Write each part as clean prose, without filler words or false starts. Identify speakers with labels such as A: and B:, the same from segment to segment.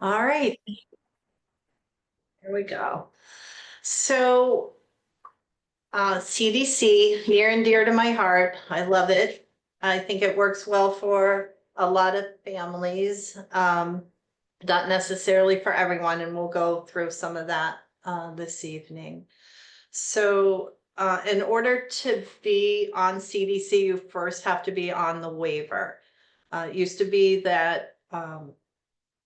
A: All right, here we go. So, CDC, near and dear to my heart. I love it. I think it works well for a lot of families, not necessarily for everyone, and we'll go through some of that this evening. So, in order to be on CDC, you first have to be on the waiver. It used to be that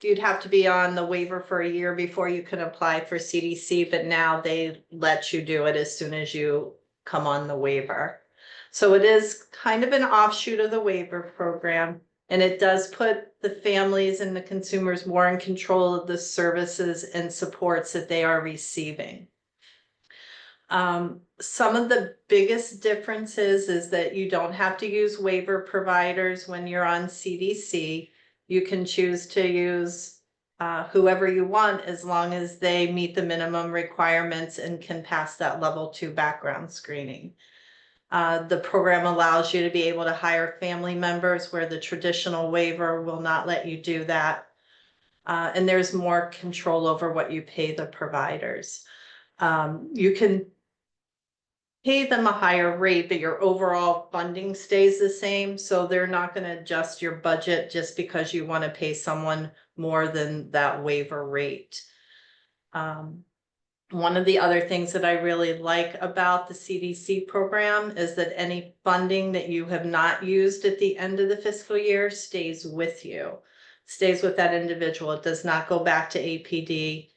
A: you'd have to be on the waiver for a year before you can apply for CDC, but now they let you do it as soon as you come on the waiver. So it is kind of an offshoot of the waiver program, and it does put the families and the consumers more in control of the services and supports that they are receiving. Some of the biggest differences is that you don't have to use waiver providers when you're on CDC. You can choose to use whoever you want as long as they meet the minimum requirements and can pass that level 2 background screening. The program allows you to be able to hire family members where the traditional waiver will not let you do that. And there's more control over what you pay the providers. You can pay them a higher rate, but your overall funding stays the same. So they're not going to adjust your budget just because you want to pay someone more than that waiver rate. One of the other things that I really like about the CDC program is that any funding that you have not used at the end of the fiscal year stays with you, stays with that individual. It does not go back to APD.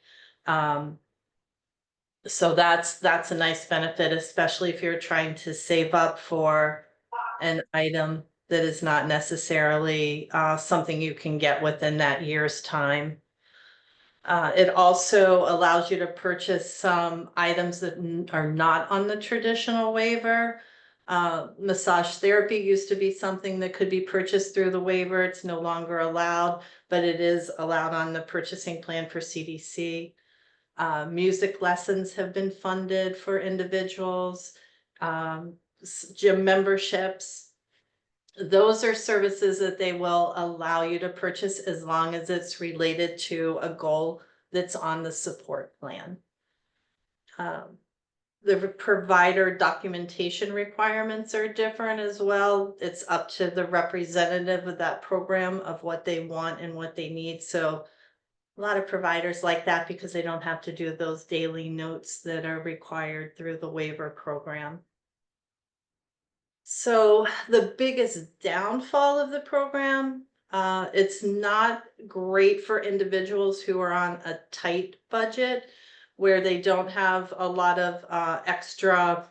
A: So that's a nice benefit, especially if you're trying to save up for an item that is not necessarily something you can get within that year's time. It also allows you to purchase some items that are not on the traditional waiver. Massage therapy used to be something that could be purchased through the waiver. It's no longer allowed, but it is allowed on the purchasing plan for CDC. Music lessons have been funded for individuals, gym memberships. Those are services that they will allow you to purchase as long as it's related to a goal that's on the support plan. The provider documentation requirements are different as well. It's up to the representative of that program of what they want and what they need. So a lot of providers like that because they don't have to do those daily notes that are required through the waiver program. So the biggest downfall of the program, it's not great for individuals who are on a tight budget where they don't have a lot of extra,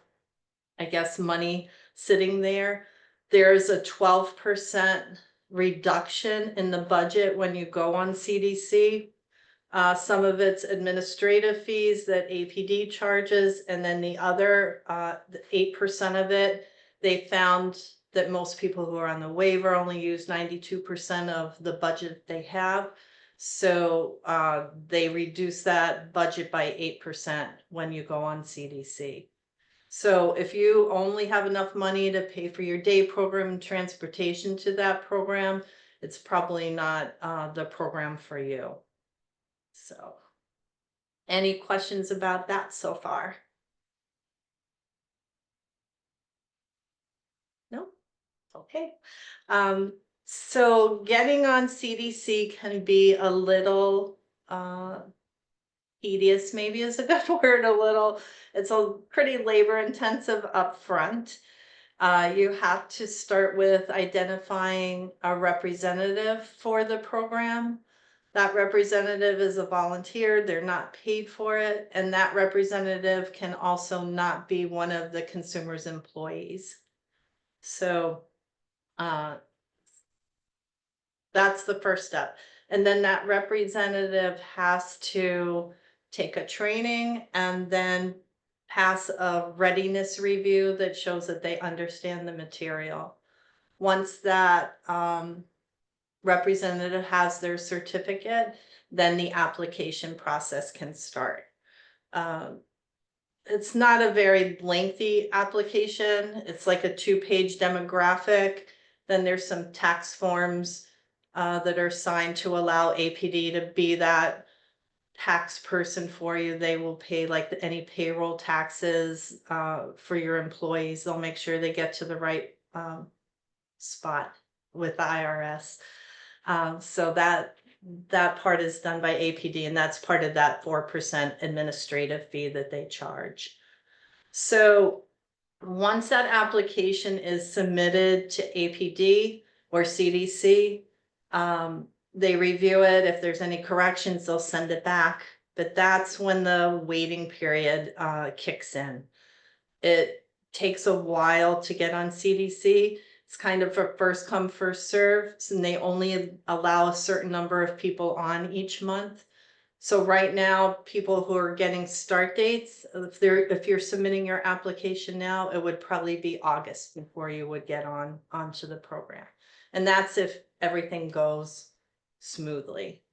A: I guess, money sitting there. There's a 12% reduction in the budget when you go on CDC. Some of it's administrative fees that APD charges, and then the other 8% of it, they found that most people who are on the waiver only use 92% of the budget they have. So they reduce that budget by 8% when you go on CDC. So if you only have enough money to pay for your day program and transportation to that program, it's probably not the program for you. So, any questions about that so far? No? Okay. So getting on CDC can be a little tedious, maybe is a good word, it's a pretty labor intensive upfront. You have to start with identifying a representative for the program. That representative is a volunteer, they're not paid for it, and that representative can also not be one of the consumer's employees. So that's the first step. And then that representative has to take a training and then pass a readiness review that shows that they understand the material. Once that representative has their certificate, then the application process can start. It's not a very lengthy application. It's like a 2-page demographic. Then there's some tax forms that are signed to allow APD to be that tax person for you. They will pay like any payroll taxes for your employees. They'll make sure they get to the right spot with the IRS. So that part is done by APD, and that's part of that 4% administrative fee that they charge. So once that application is submitted to APD or CDC, they review it. If there's any corrections, they'll send it back. But that's when the waiting period kicks in. It takes a while to get on CDC. It's kind of a first come, first serve, and they only allow a certain number of people on each month. So right now, people who are getting start dates, if you're submitting your application now, it would probably be August before you would get onto the program. And that's if everything goes smoothly.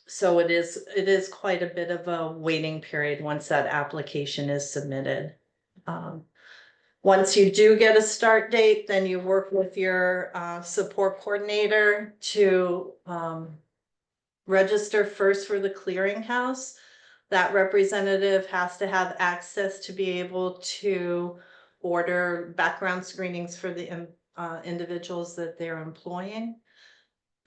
A: So it is quite a bit of a waiting period once that application is submitted. Once you do get a start date, then you work with your support coordinator to register first for the clearinghouse. That representative has to have access to be able to order background screenings for the individuals that they're employing.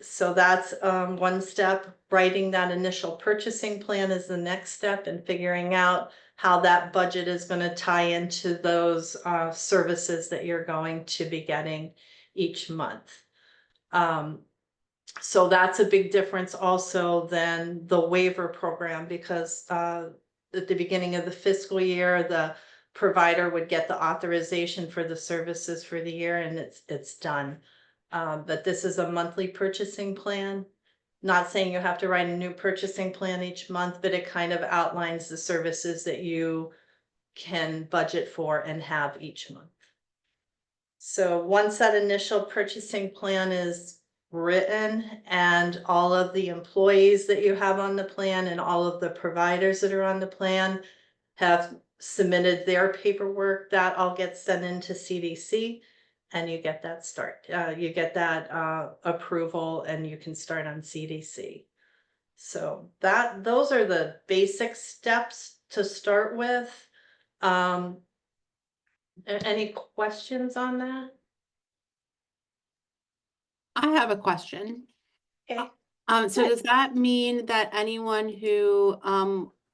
A: So that's one step. Writing that initial purchasing plan is the next step, and figuring out how that budget is going to tie into those services that you're going to be getting each month. So that's a big difference also than the waiver program, because at the beginning of the fiscal year, the provider would get the authorization for the services for the year, and it's done. But this is a monthly purchasing plan. Not saying you have to write a new purchasing plan each month, but it kind of outlines the services that you can budget for and have each month. So once that initial purchasing plan is written, and all of the employees that you have on the plan and all of the providers that are on the plan have submitted their paperwork, that all gets sent into CDC, and you get that approval, and you can start on CDC. So those are the basic steps to start with. Any questions on that?
B: I have a question.
A: Okay.
B: So does that mean that anyone who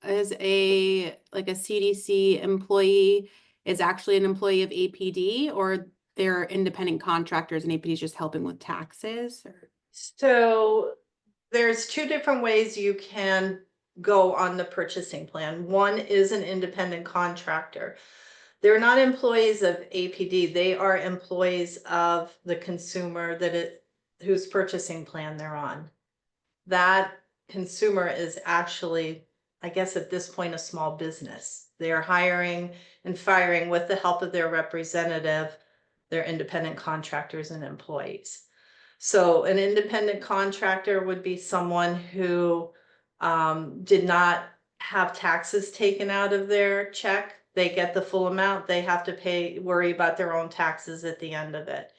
B: is a CDC employee is actually an employee of APD, or they're independent contractors and APD is just helping with taxes? Or?
A: So there's two different ways you can go on the purchasing plan. One is an independent contractor. They're not employees of APD. They are employees of the consumer whose purchasing plan they're on. That consumer is actually, I guess at this point, a small business. They are hiring and firing, with the help of their representative, their independent contractors and employees. So an independent contractor would be someone who did not have taxes taken out of their check. They get the full amount. They have to worry about their own taxes at the end of it.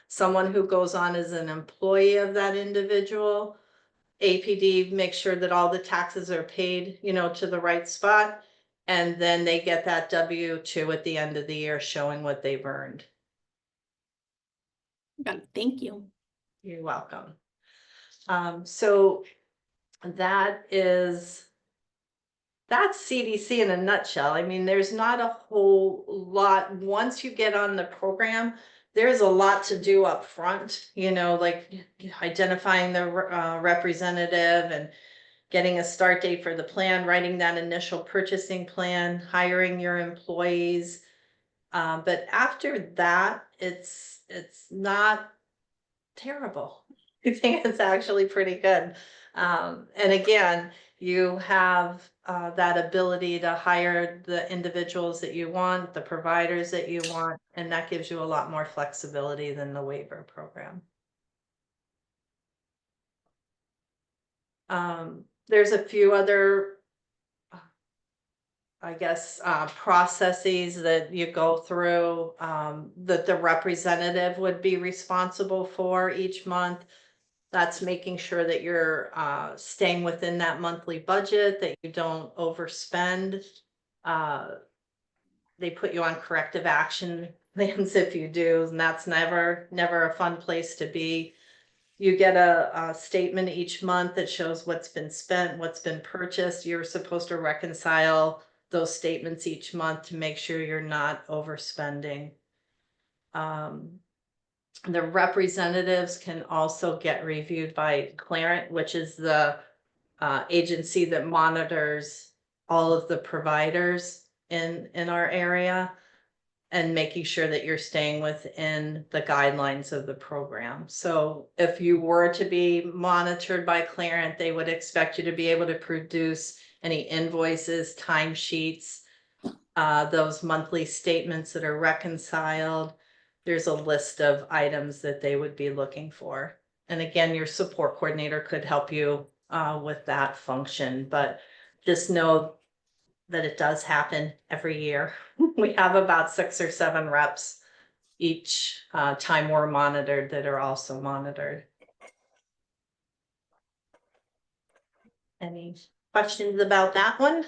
A: Someone who goes on as an employee of that individual, APD makes sure that all the taxes are paid, to the right spot. And then they get that W-2 at the end of the year showing what they've earned.
B: Got it. Thank you.
A: You're welcome. So that's CDC in a nutshell. I mean, there's not a whole lot. Once you get on the program, there's a lot to do up front, like identifying the representative and getting a start date for the plan, writing that initial purchasing plan, hiring your employees. But after that, it's not terrible. I think it's actually pretty good. And again, you have that ability to hire the individuals that you want, the providers that you want, and that gives you a lot more flexibility than the waiver program. There's a few other I guess, processes that you go through, that the representative would be responsible for each month. That's making sure that you're, staying within that monthly budget, that you don't overspend. Uh, they put you on corrective action plans if you do, and that's never a fun place to be. You get a statement each month that shows what's been spent, what's been purchased. You're supposed to reconcile those statements each month to make sure you're not overspending. Um, the representatives can also get reviewed by Clarent, which is the agency that monitors all of the providers in our area, and making sure that you're staying within the guidelines of the program. So if you were to be monitored by Clarent, they would expect you to be able to produce any invoices, timesheets, those monthly statements that are reconciled. There's a list of items that they would be looking for. And again, your support coordinator could help you with that function, but just know that it does happen every year. We have about 6 or 7 reps each time we're monitored that are also monitored. Any questions about that one?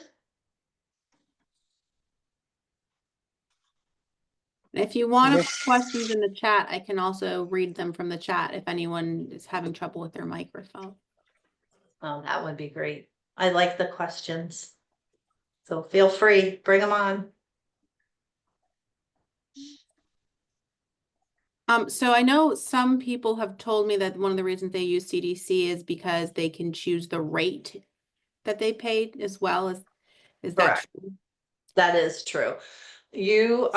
B: If you want to put questions in the chat, I can also read them from the chat if anyone is having trouble with their microphone.
A: Oh, that would be great. I like the questions. So feel free, bring them on.
B: So I know some people have told me that one of the reasons they use CDC is because they can choose the rate that they pay as well. Is that
A: Correct.
B: true?
A: That is true. You,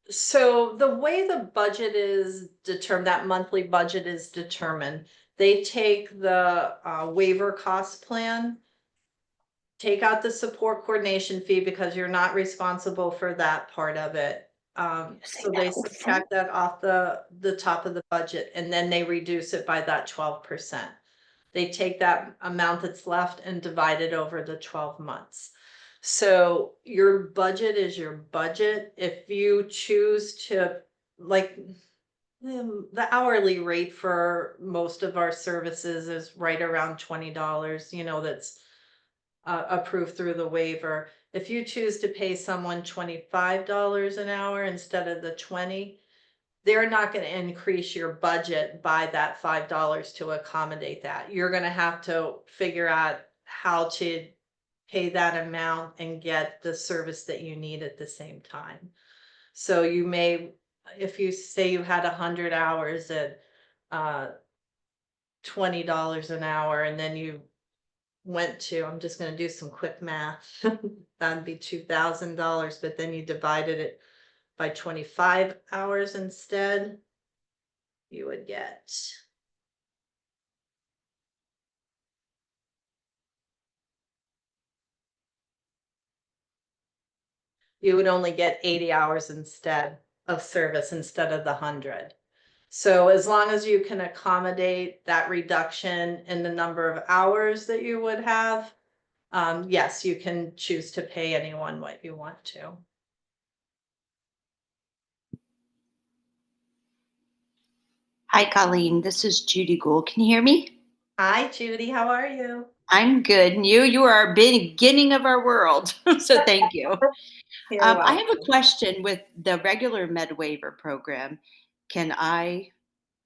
A: so the way the budget is determined, that monthly budget is determined, they take the waiver cost plan, take out the support coordination fee because you're not responsible for that part of it. So they subtract that off the top of the budget, and then they reduce it by that 12%. They take that amount that's left and divide it over the 12 months. So your budget is your budget. If you choose to, like, the hourly rate for most of our services is right around $20, that's approved through the waiver. If you choose to pay someone $25 an hour instead of the 20, they're not going to increase your budget by that $5 to accommodate that. You're going to have to figure out how to pay that amount and get the service that you need at the same time. So you may, if you say you had 100 hours at $20 an hour, and then you went to, I'm just gonna do some quick math, that'd be $2,000, but then you divided it by 25 hours instead, you would get, you would only get 80 hours instead of service instead of the 100. So as long as you can accommodate that reduction in the number of hours that you would have, yes, you can choose to pay anyone what you want to.
C: Hi, Colleen. This is Judy Gould. Can you hear me?
A: Hi, Judy. How are you?
C: I'm good. And you are our beginning of our world. So thank you.
A: You're
C: I have
A: welcome.
C: a question with the regular Med Waiver program. Can I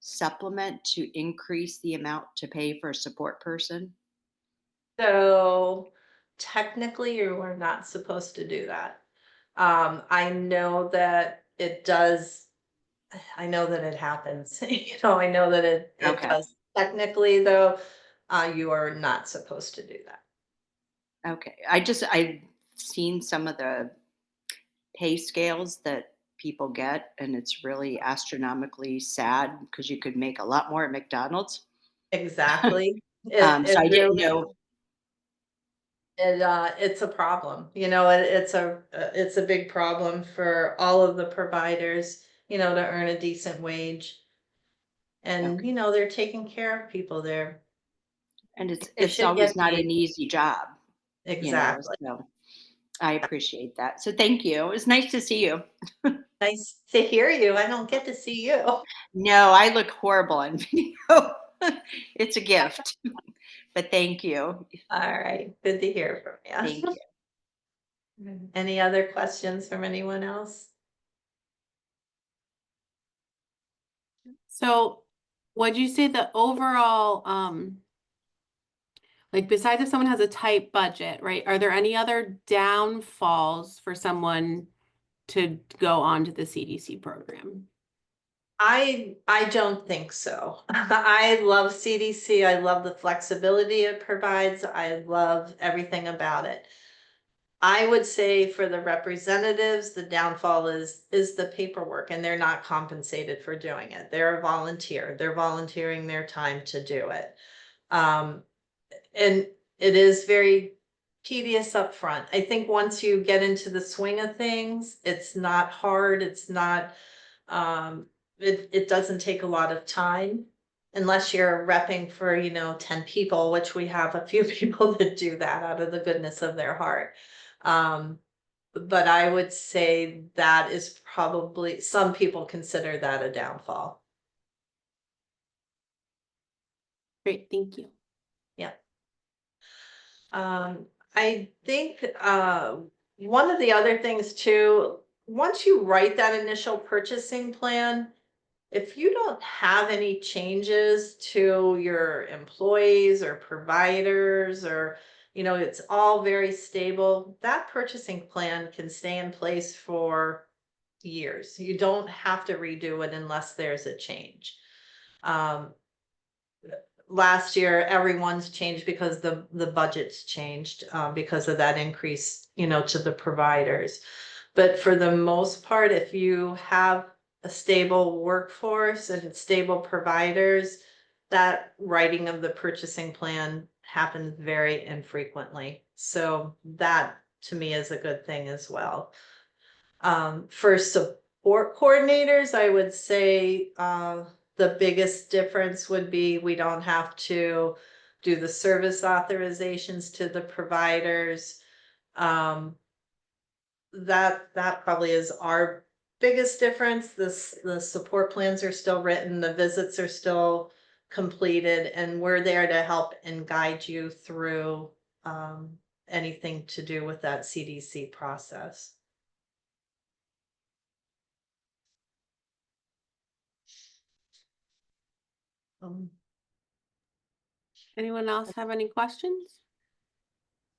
C: supplement to increase the amount to pay for a support person?
A: So technically, you are not supposed to do that. I know that it does. I know that it happens. I know that it
C: Okay.
A: does. Technically, though, you are not supposed to do that.
C: Okay. I've seen some of the pay scales that people get, and it's really astronomically sad because you could make a lot more at McDonald's.
A: Exactly.
C: So
A: It
C: I didn't
A: really
C: know.
A: it's a problem. It's a big problem for all of the providers, to earn a decent wage. And
C: Okay.
A: they're taking care of people there.
C: And
A: They
C: it's
A: should
C: always
A: get
C: not
A: paid.
C: an easy job,
A: Exactly.
C: so. I appreciate that. So thank you. It was nice to see you.
A: Nice to hear you. I don't get to see you. All
C: No, I look horrible on video. It's a gift, but thank you.
A: right, good to hear from
C: Thank
A: you.
C: you.
A: Any other questions from anyone else?
B: So would you say the overall, like besides if someone has a tight budget, right? Are there any other downfalls for someone to go on to the CDC program?
A: I don't think so. I love CDC. I love the flexibility it provides. I love everything about it. I would say for the representatives, the downfall is the paperwork, and they're not compensated for doing it. They're a volunteer. They're volunteering their time to do it. Um, and it is very tedious up front. I think once you get into the swing of things, it's not hard. It's not it doesn't take a lot of time unless you're repping for, 10 people, which we have a few people that do that out of the goodness of their heart. Um, but I would say that is probably, some people consider that a downfall.
B: Great, thank you.
A: Yeah. I think one of the other things too, once you write that initial purchasing plan, if you don't have any changes to your employees or providers, or it's all very stable, that purchasing plan can stay in place for years. You don't have to redo it unless there's a change. Um, Last year everyone's changed because the budget's changed because of that increase, to the providers. But for the most part, if you have a stable workforce and stable providers, that writing of the purchasing plan happens very infrequently. So that to me is a good thing as well. For support coordinators, I would say the biggest difference would be we don't have to do the service authorizations to the providers. That probably is our biggest difference. The support plans are still written, the visits are still completed, and we're there to help and guide you through anything to do with that CDC process.
B: Anyone else have any questions?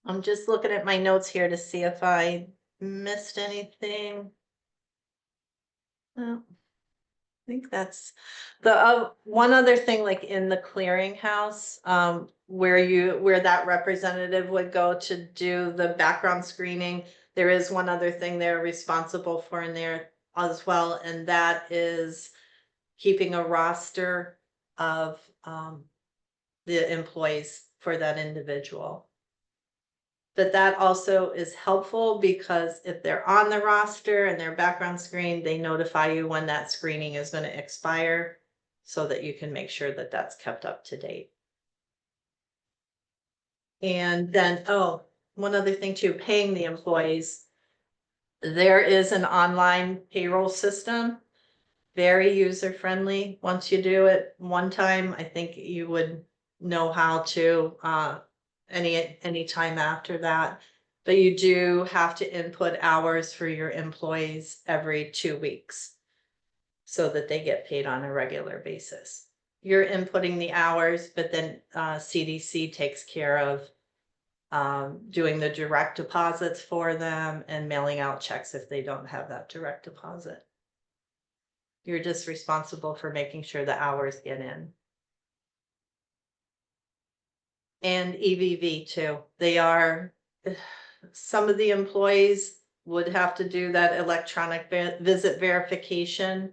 A: I'm just looking at my notes here to see if I missed anything. No, I think that's the one other thing, like in the clearinghouse, where that representative would go to do the background screening. There is one other thing they're responsible for in there as well, and that is keeping a roster of the employees for that individual. But that also is helpful because if they're on the roster and their background screen, they notify you when that screening is going to expire so that you can make sure that that's kept up to date. And then, one other thing too, paying the employees. There is an online payroll system, very user friendly. Once you do it one time, I think you would know how to any time after that. But you do have to input hours for your employees every 2 weeks so that they get paid on a regular basis. You're inputting the hours, but then CDC takes care of doing the direct deposits for them and mailing out checks if they don't have that direct deposit. You're just responsible for making sure the hours get in. And EVV too. Some of the employees would have to do that electronic visit verification,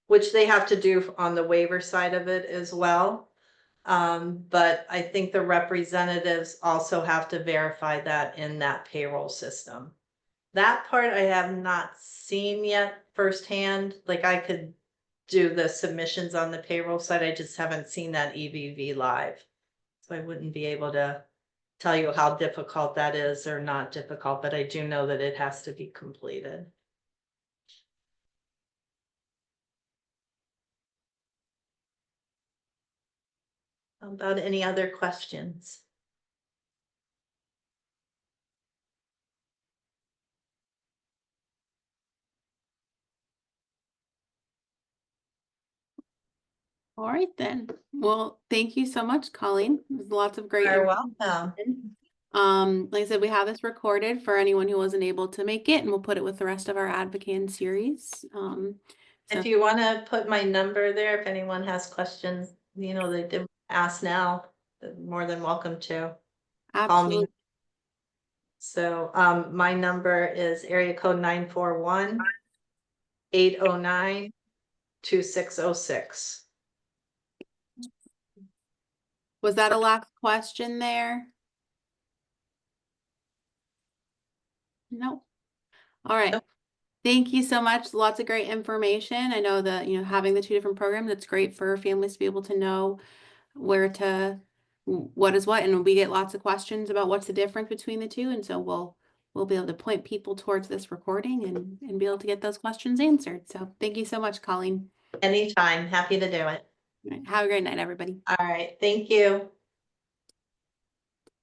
A: which they have to do on the waiver side of it as well. But I think the representatives also have to verify that in that payroll system. That part I have not seen yet firsthand. Like I could do the submissions on the payroll side. I just haven't seen that EVV live. So I wouldn't be able to tell you how difficult that is or not difficult, but I do know that it has to be completed. About any other questions?
B: All right then. Well, thank you so much, Colleen. There's lots of great
A: You're
B: information.
A: welcome.
B: Like I said, we have this recorded for anyone who wasn't able to make it, and we'll put it with the rest of our Advocan series.
A: If you want to put my number there, if anyone has questions, you know, they did ask now, they're more than welcome to call me.
B: absolutely.
A: So, my number is area code 941-809-2606.
B: Was that a last question there? No. All right.
A: Nope.
B: Thank you so much. Lots of great information. I know that, having the two different programs, it's great for families to be able to know what is what. And we get lots of questions about what's the difference between the two. And so we'll be able to point people towards this recording and be able to get those questions answered. So thank you so much, Colleen.
A: Anytime, happy to do it.
B: All right, have a great night, everybody.
A: All right, thank you.